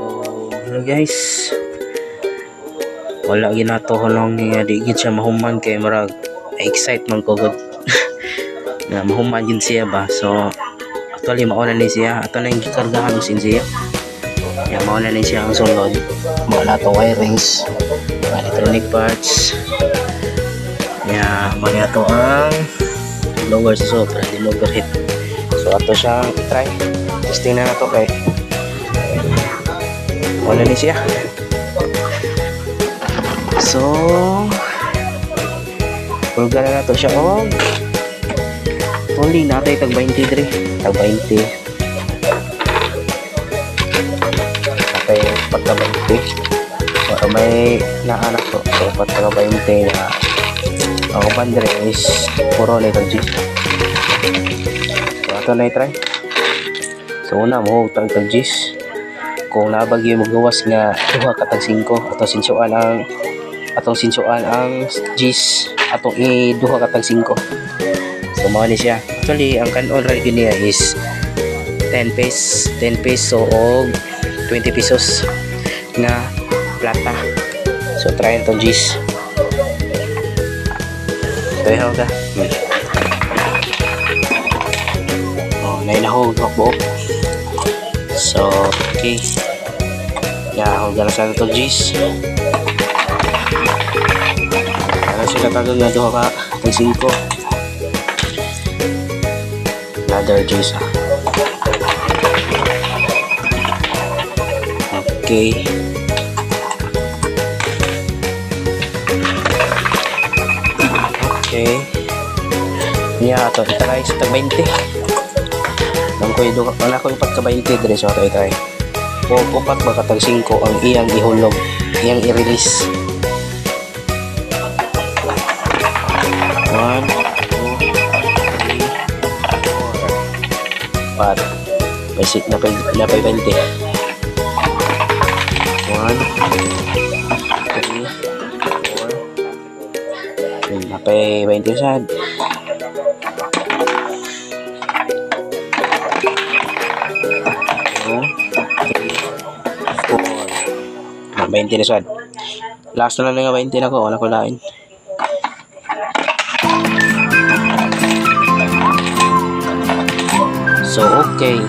hello guys, wala ginato ko nung digit siya mahuman kay marag excite man ko good na mahuman yun siya ba. So actually mauna ni siya ato na yung gikargahan sin siya ya, mauna ni siya ang sulod mga lato wirings, mga electronic parts ya, mga ato ang blower sa so para di mo overheat. So ato siyang try testing na nato kay wala ni siya. So pulga na nato siya og only natay tag 20 dre, tag 20 natay pagka 20 para may naanak to. So pagka 20 na ang bandre is puro na itong G. So ato na i-try. So una mo tag G's kung nabagyo mo gawas nga duha katag 5 atong sinsuan ang G's atong duha katag 5. So mao ni siya. Actually ang kanon ra niya is 10 peso o 20 pesos nga plata. So try itong G's. So ihaw ka. Oh, nainahog buok. So okay. Ya, huwag na sana ito G's. Ano siya katagod na ito ka tag 5. Another G's. Okay. Okay. Niya ito itry sa tag 20. Nang ko yung pagka 20 dire so ito itry. O upat ba katag 5 ang iyang ihulog, iyang i-release. 1, 2, 3, 4 basic na pay 20. 1, 2, 3, 4 na pay 20 sad. 20 na sad. Last na lang nga 20 na ko. Wala ko lain. So, okay.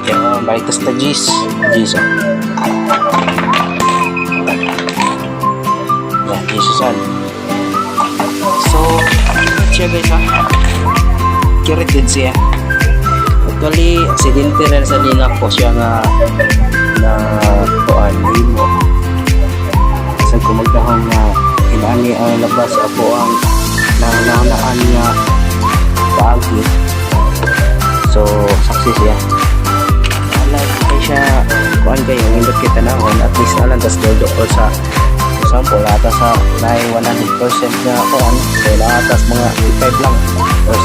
Kaya balik ka sa G's. G's. Yan, G's sad. So, siya guys ha. Kirit din siya. Actually, aksidente rin sa lingak ko siya nga na kuan mo sa kumagdahong nga inani ang labas ako ang nananaan nga paagi. So success siya alay kay siya kuan kayo hindot kita nahon at least nalang tas dodo or sa example atas sa 100% nga kuan kaya atas mga 85 lang or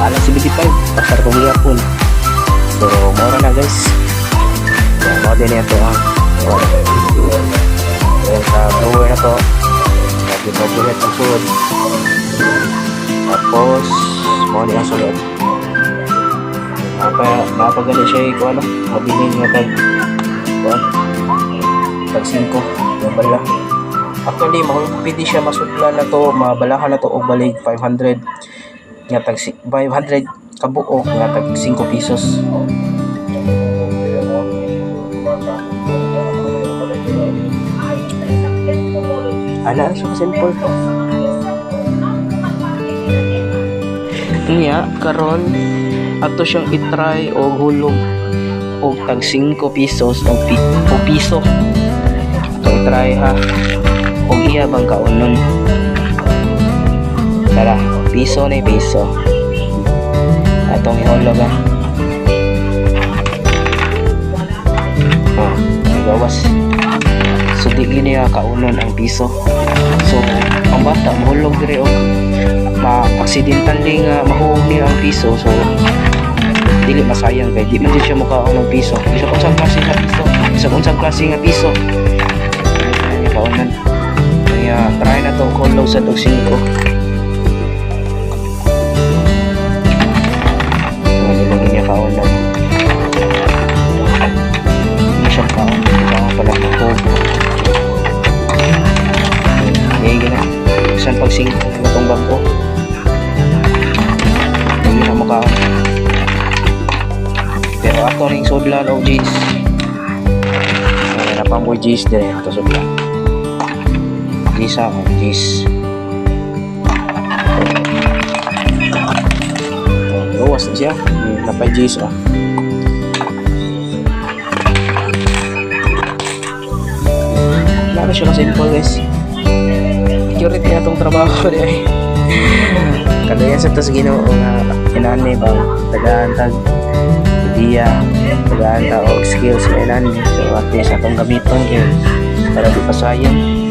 alang 75 pasar kong yapon. So mura na guys. Mga din ito ang sa blower na to nag-overheat ang sulod tapos mga din ang sulod napagali siya kung ano mabiling nga tag 5 mabala. Actually pwede siya masudlan na to, mabalahan na to o balig 500 nga tag 500 kabuo nga tag 5 pesos. Ana siya simple. Niya karon ato siyang i-try og hulog og tag 5 pesos og piso. Ato i-try ha. Og iya bang kaunon. Tara, piso na piso. Atong ihulog ha. Gawas. So di gini kaunon ang piso. So ang bata mahulog dire og ma-accidental ling mahuhog niya ang piso. So dili masayang kay di man din siya mukaon ng piso. Isa unsang klase nga piso. Isa unsang klase nga piso. Ay kaunon. Kaya try na to hulog sa tog 5. Ano mo niya kaunon. Ini siya kaunon. pagsing itong bangko. Hindi na makaon. Pero ato ring sudlan o G's. Napamboy G's din ato sudlan. G's ako, G's. Gawas na siya. Napay G's ah. Lalo siya ka-simple guys. Security na itong trabaho niya. Kadayan sa tas ginoo nga inani ba tagaan tag idea, tagaan ta og skills na inani. So at least atong gamiton kay para di pasayan.